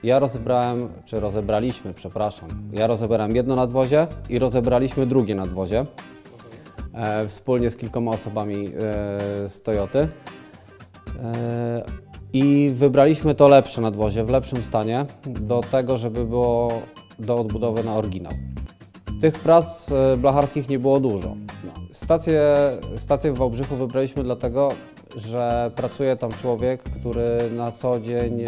Ja rozebrałem, czy rozebraliśmy, przepraszam. Ja rozebrałem jedno nadwozie i rozebraliśmy drugie nadwozie. Wspólnie z kilkoma osobami z Toyoty. I wybraliśmy to lepsze nadwozie, w lepszym stanie, do tego, żeby było do odbudowy na oryginał. Tych prac blacharskich nie było dużo. Stację w Wałbrzychu wybraliśmy dlatego, że pracuje tam człowiek, który na co dzień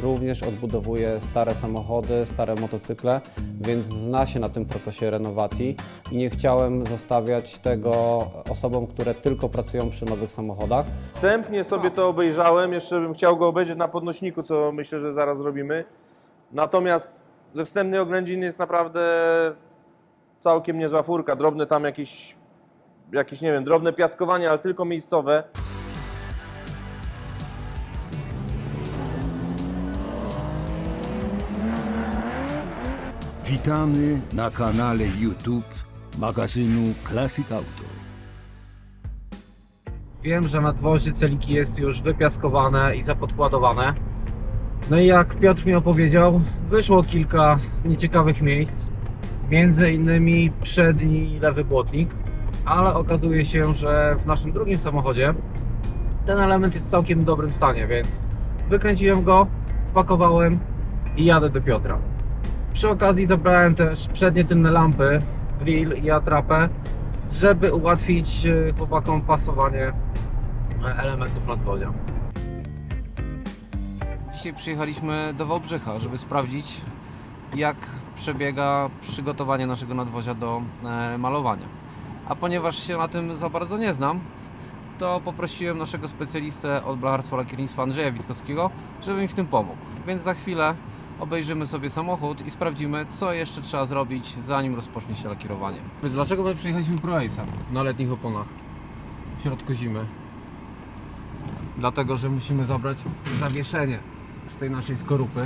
również odbudowuje stare samochody, stare motocykle, więc zna się na tym procesie renowacji i nie chciałem zostawiać tego osobom, które tylko pracują przy nowych samochodach. Wstępnie sobie to obejrzałem, jeszcze bym chciał go obejrzeć na podnośniku, co myślę, że zaraz zrobimy. Natomiast ze wstępnych oględzin jest naprawdę całkiem niezła furka. Drobne tam jakieś nie wiem, drobne piaskowanie, ale tylko miejscowe. Witamy na kanale YouTube magazynu Classic Auto. Wiem, że nadwozie celiki jest już wypiaskowane i zapodkładowane. No i jak Piotr mi opowiedział, wyszło kilka nieciekawych miejsc. Między innymi przedni lewy błotnik. Ale okazuje się, że w naszym drugim samochodzie ten element jest w całkiem dobrym stanie, więc wykręciłem go, spakowałem i jadę do Piotra. Przy okazji zabrałem też przednie tylne lampy, grill i atrapę, żeby ułatwić chłopakom pasowanie elementów nadwozia. Dzisiaj przyjechaliśmy do Wałbrzycha, żeby sprawdzić, jak przebiega przygotowanie naszego nadwozia do malowania. A ponieważ się na tym za bardzo nie znam, to poprosiłem naszego specjalistę od blacharstwa lakiernictwa Andrzeja Witkowskiego, żeby mi w tym pomógł. Więc za chwilę obejrzymy sobie samochód i sprawdzimy, co jeszcze trzeba zrobić, zanim rozpocznie się lakierowanie. Dlaczego my przyjechaliśmy Pro Ace'a na letnich oponach w środku zimy? Dlatego, że musimy zabrać zawieszenie z tej naszej skorupy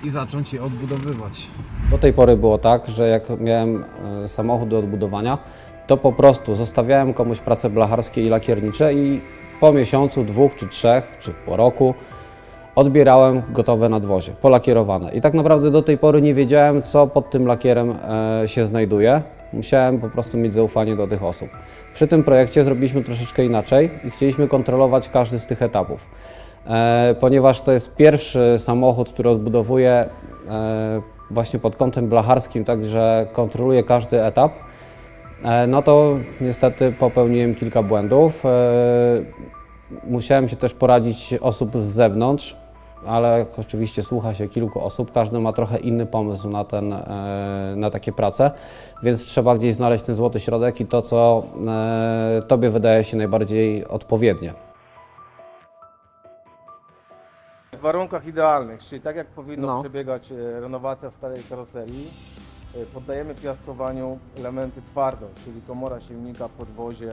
i zacząć je odbudowywać. Do tej pory było tak, że jak miałem samochód do odbudowania, to po prostu zostawiałem komuś prace blacharskie i lakiernicze i po miesiącu, dwóch czy trzech, czy po roku odbierałem gotowe nadwozie, polakierowane. I tak naprawdę do tej pory nie wiedziałem, co pod tym lakierem się znajduje. Musiałem po prostu mieć zaufanie do tych osób. Przy tym projekcie zrobiliśmy troszeczkę inaczej i chcieliśmy kontrolować każdy z tych etapów. Ponieważ to jest pierwszy samochód, który odbudowuję właśnie pod kątem blacharskim, także kontroluję każdy etap, no to niestety popełniłem kilka błędów. Musiałem się też poradzić osób z zewnątrz, ale oczywiście słucha się kilku osób, każdy ma trochę inny pomysł na takie prace, więc trzeba gdzieś znaleźć ten złoty środek i to, co Tobie wydaje się najbardziej odpowiednie. W warunkach idealnych, czyli tak jak powinno przebiegać renowacja starej karoserii, poddajemy piaskowaniu elementy twarde, czyli komora silnika, podwozie,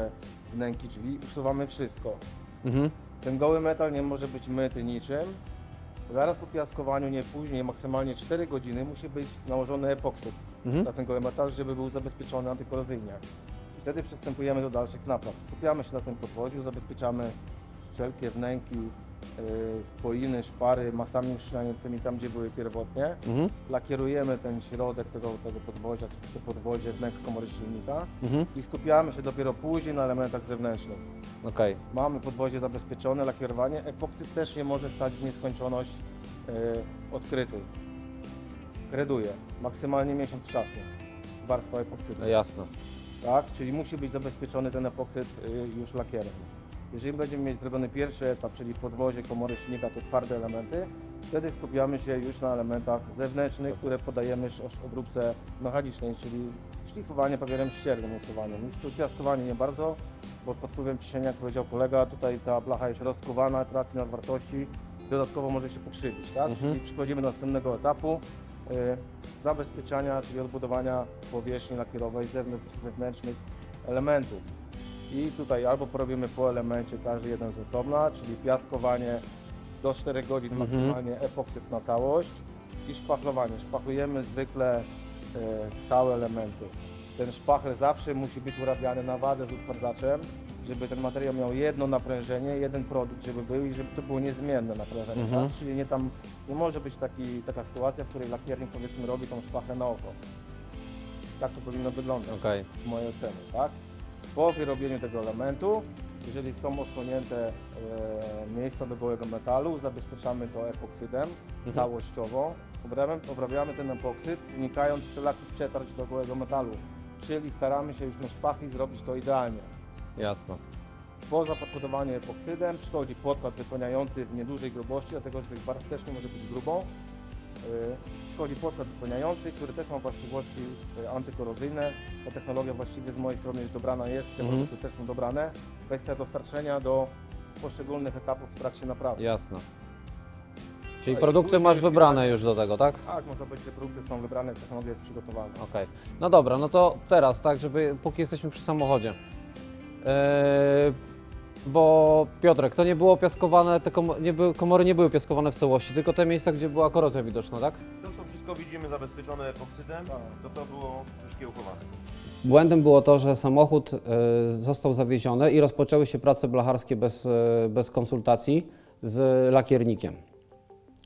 wnęki drzwi, usuwamy wszystko. Ten goły metal nie może być myty niczym. Zaraz po piaskowaniu, nie później, maksymalnie 4 godziny musi być nałożony epoksyd na ten goły metal, żeby był zabezpieczony antykorozyjnie. Wtedy przystępujemy do dalszych napraw. Skupiamy się na tym podwoziu, zabezpieczamy wszelkie wnęki, spoiny, szpary masami uszczelniającymi tam, gdzie były pierwotnie. Lakierujemy ten środek tego podwozia, czy to podwozie, wnęk komory silnika i skupiamy się dopiero później na elementach zewnętrznych. Mamy podwozie zabezpieczone, lakierowanie. Epoksyd też nie może stać w nieskończoność odkryty. Kreduje. Maksymalnie miesiąc czasu. Warstwa epoksydu. Jasne. Tak? Czyli musi być zabezpieczony ten epoksyd już lakierem. Jeżeli będziemy mieć zrobiony pierwszy etap, czyli podwozie, komory silnika, to twarde elementy, wtedy skupiamy się już na elementach zewnętrznych, które podajemy obróbce mechanicznej, czyli szlifowanie papierem ściernym, usuwaniem. Już tu piaskowanie nie bardzo, bo pod wpływem ciśnienia, jak powiedział kolega, tutaj ta blacha jest rozkuwana, traci na wartości, dodatkowo może się pokrzywić, tak? Czyli przechodzimy do następnego etapu zabezpieczania, czyli odbudowania powierzchni lakierowej zewnętrznych elementów. I tutaj albo porobimy po elemencie każdy jeden z osobna, czyli piaskowanie do 4 godzin maksymalnie, epoksyd na całość i szpachlowanie. Szpachlujemy zwykle całe elementy. Ten szpachl zawsze musi być urabiany na wadze z utwardzaczem, żeby ten materiał miał jedno naprężenie, jeden produkt, żeby był i żeby to było niezmienne naprężenie, tak? Czyli nie może być taka sytuacja, w której lakiernik, powiedzmy, robi tą szpachę na oko. Tak to powinno wyglądać, w mojej ocenie, tak? Po wyrobieniu tego elementu, jeżeli są osłonięte miejsca do gołego metalu, zabezpieczamy to epoksydem całościowo. Obrabiamy ten epoksyd, unikając wszelakich przetarć do gołego metalu, czyli staramy się już na szpachli zrobić to idealnie. Jasne. Po zapakowaniu epoksydem przychodzi podkład wypełniający w niedużej grubości, dlatego że tych barw też nie może być grubą. Przychodzi podkład wypełniający, który też ma właściwości antykorozyjne. Ta technologia właściwie z mojej strony już dobrana jest, te produkty też są dobrane. Kwestia dostarczenia do poszczególnych etapów w trakcie naprawy. Jasne. Czyli produkty masz wybrane już do tego, tak? Tak, można powiedzieć, że produkty są wybrane, technologia jest przygotowana. Okej. No dobra, no to teraz, tak, żeby póki jesteśmy przy samochodzie. Bo Piotrek, to nie było piaskowane, te komory nie były piaskowane w całości, tylko te miejsca, gdzie była korozja widoczna, tak? To co wszystko widzimy zabezpieczone epoksydem, to było wyszkiełkowane. Błędem było to, że samochód został zawieziony i rozpoczęły się prace blacharskie bez konsultacji z lakiernikiem.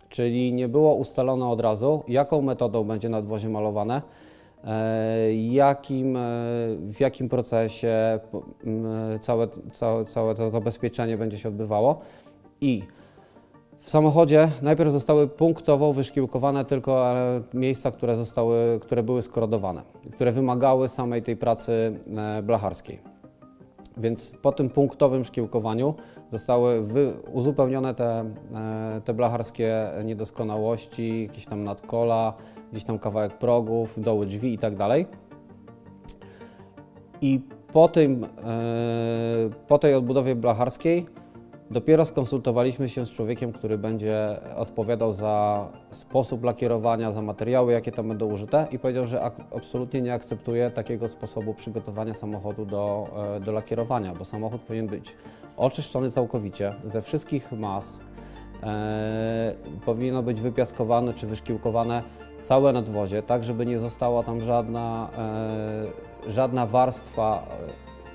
Czyli nie było ustalone od razu, jaką metodą będzie nadwozie malowane, w jakim procesie całe to zabezpieczenie będzie się odbywało. I w samochodzie najpierw zostały punktowo wyszkiełkowane tylko miejsca, które były skorodowane, które wymagały samej tej pracy blacharskiej. Więc po tym punktowym szkiełkowaniu zostały uzupełnione te blacharskie niedoskonałości, jakieś tam nadkola, gdzieś tam kawałek progów, doły drzwi i tak dalej. I po tej odbudowie blacharskiej dopiero skonsultowaliśmy się z człowiekiem, który będzie odpowiadał za sposób lakierowania, za materiały, jakie tam będą użyte, i powiedział, że absolutnie nie akceptuje takiego sposobu przygotowania samochodu do lakierowania, bo samochód powinien być oczyszczony całkowicie ze wszystkich mas, powinno być wypiaskowane czy wyszkiełkowane całe nadwozie, tak żeby nie została tam żadna warstwa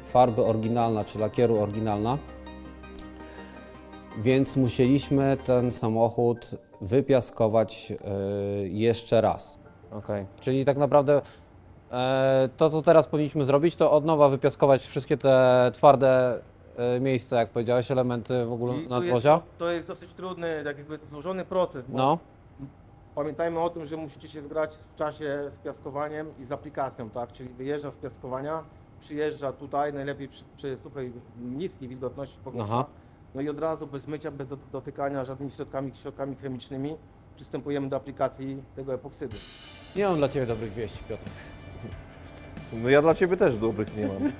farby oryginalna czy lakieru oryginalna. Więc musieliśmy ten samochód wypiaskować jeszcze raz. Okej. Czyli tak naprawdę to, co teraz powinniśmy zrobić, to od nowa wypiaskować wszystkie te twarde miejsca, jak powiedziałeś, elementy w ogóle nadwozia. To jest dosyć trudny, tak jakby złożony proces. No. Pamiętajmy o tym, że musicie się zgrać w czasie z piaskowaniem i z aplikacją, tak? Czyli wyjeżdża z piaskowania, przyjeżdża tutaj, najlepiej przy suchej, niskiej wilgotności powietrza. No i od razu bez mycia, bez dotykania żadnymi środkami chemicznymi przystępujemy do aplikacji tego epoksydu. Nie mam dla Ciebie dobrych wieści, Piotr. No ja dla Ciebie też dobrych nie mam.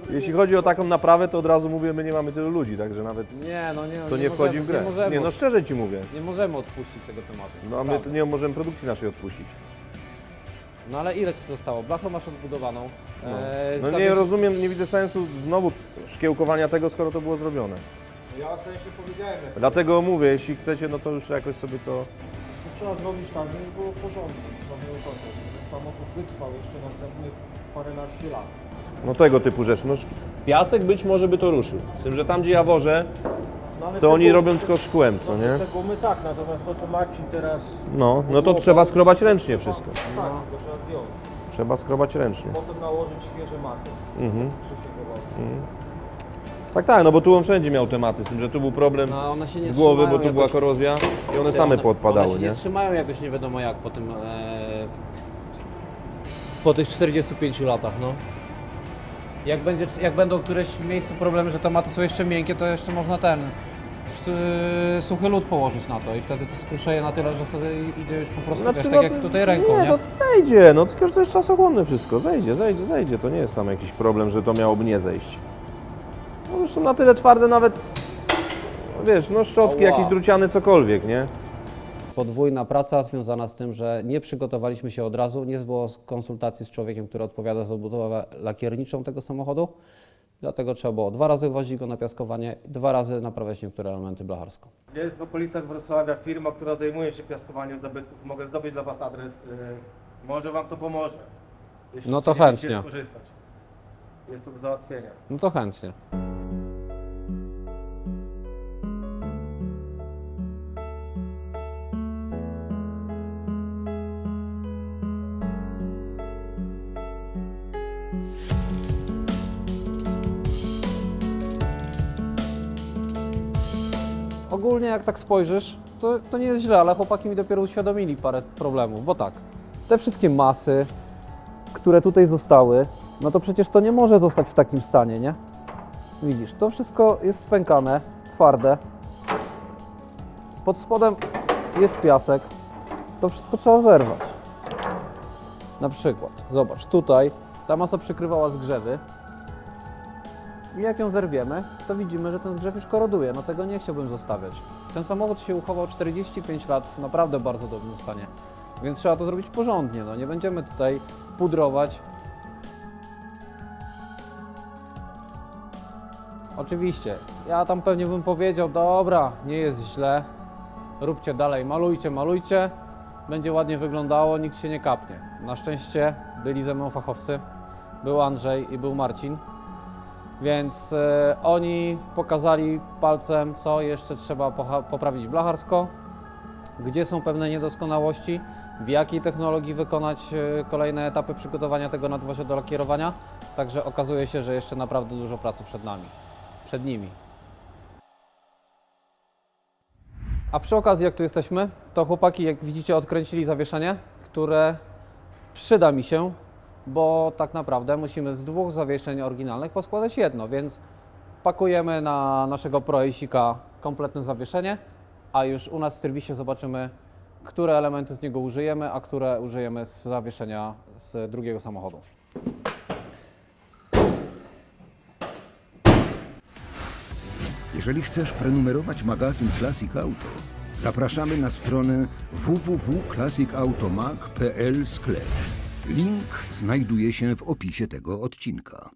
Jeśli chodzi o taką naprawę, to od razu mówię, my nie mamy tylu ludzi, także nawet to nie wchodzi w grę. Nie, no szczerze Ci mówię. Nie możemy odpuścić tego tematu. No a my to nie możemy produkcji naszej odpuścić. No ale ile Ci zostało? Blachę masz odbudowaną. No nie rozumiem, nie widzę sensu znowu szkiełkowania tego, skoro to było zrobione. Ja w sensie powiedziałem. Dlatego mówię, jeśli chcecie, no to już jakoś sobie to... Trzeba zrobić tak, żeby było w porządku, żeby samochód wytrwał jeszcze następnych paręnaście lat. No tego typu rzeczy. No, piasek być może by to ruszył. Z tym, że tam gdzie ja wożę, to oni robią tylko szkłem, co nie? Tego my tak, natomiast to co Marcin teraz... No to trzeba skrobać ręcznie wszystko. Tak, to trzeba zdjąć. Trzeba skrobać ręcznie. Potem nałożyć świeże maty. Tak, no bo tu on wszędzie miał tematy, z tym, że tu był problem z głowy, bo tu była korozja i one same poodpadały, one się nie trzymają jakoś nie wiadomo jak po tym, po tych 45 latach, no. Jak będą któreś w miejscu problemy, że tematy są jeszcze miękkie, to jeszcze można suchy lód położyć na to i wtedy to skruszeje na tyle, że wtedy idzie już po prostu tak jak tutaj ręką, nie? No to zejdzie, no tylko że to jest czasochłonne wszystko, zejdzie, to nie jest tam jakiś problem, że to miałoby nie zejść. No już są na tyle twarde nawet, wiesz, no szczotki, jakieś druciane, cokolwiek, nie? Podwójna praca związana z tym, że nie przygotowaliśmy się od razu, nie było konsultacji z człowiekiem, który odpowiada za odbudowę lakierniczą tego samochodu. Dlatego trzeba było 2 razy wozić go na piaskowanie, 2 razy naprawiać niektóre elementy blacharsko. Jest w okolicach Wrocławia firma, która zajmuje się piaskowaniem zabytków. Mogę zdobyć dla Was adres. Może Wam to pomoże. No to chętnie. Skorzystać. jest to do załatwienia. No to chętnie. Ogólnie jak tak spojrzysz, to nie jest źle, ale chłopaki mi dopiero uświadomili parę problemów, bo tak, te wszystkie masy, które tutaj zostały, no to przecież to nie może zostać w takim stanie, nie? Widzisz, to wszystko jest spękane, twarde. Pod spodem jest piasek, to wszystko trzeba zerwać. Na przykład, zobacz, tutaj ta masa przykrywała zgrzewy. I jak ją zerwiemy, to widzimy, że ten zgrzew już koroduje. No tego nie chciałbym zostawiać. Ten samochód się uchował 45 lat w naprawdę bardzo dobrym stanie. Więc trzeba to zrobić porządnie. No nie będziemy tutaj pudrować. Oczywiście, ja tam pewnie bym powiedział, dobra, nie jest źle. Róbcie dalej, malujcie, malujcie. Będzie ładnie wyglądało, nikt się nie kapnie. Na szczęście byli ze mną fachowcy. Był Andrzej i był Marcin. Więc oni pokazali palcem, co jeszcze trzeba poprawić blacharsko, gdzie są pewne niedoskonałości, w jakiej technologii wykonać kolejne etapy przygotowania tego nadwozia do lakierowania. Także okazuje się, że jeszcze naprawdę dużo pracy przed nimi. A przy okazji, jak tu jesteśmy, to chłopaki, jak widzicie, odkręcili zawieszenie, które przyda mi się, bo tak naprawdę musimy z 2 zawieszeń oryginalnych poskładać jedno, więc pakujemy na naszego Proacika kompletne zawieszenie, a już u nas w serwisie zobaczymy, które elementy z niego użyjemy, a które użyjemy z zawieszenia z drugiego samochodu. Jeżeli chcesz prenumerować magazyn Classic Auto, zapraszamy na stronę www.classicautomac.pl/. Link znajduje się w opisie tego odcinka.